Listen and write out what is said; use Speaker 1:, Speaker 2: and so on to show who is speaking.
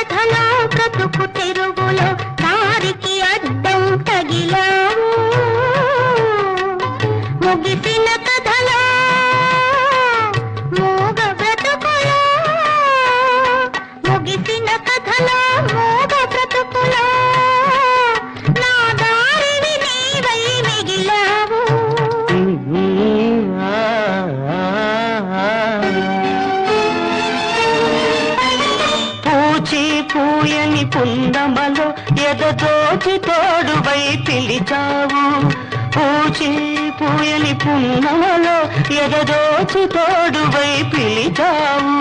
Speaker 1: కథలో బ్రతుకు తెరుగులో దారికి అడ్డం తగిలావు ముగిసిన కథలో మూగ బ్రతుకులో ముగిసిన కథలో మూగ బ్రతుకులో నా దారిని నీవై మిగిలావు
Speaker 2: పూచి పూయని పుందమలో ఎదదోచి తోడువై పిలిచావు పూచి పూయని పుందమలో ఎదదోచి తోడువై పిలిచావు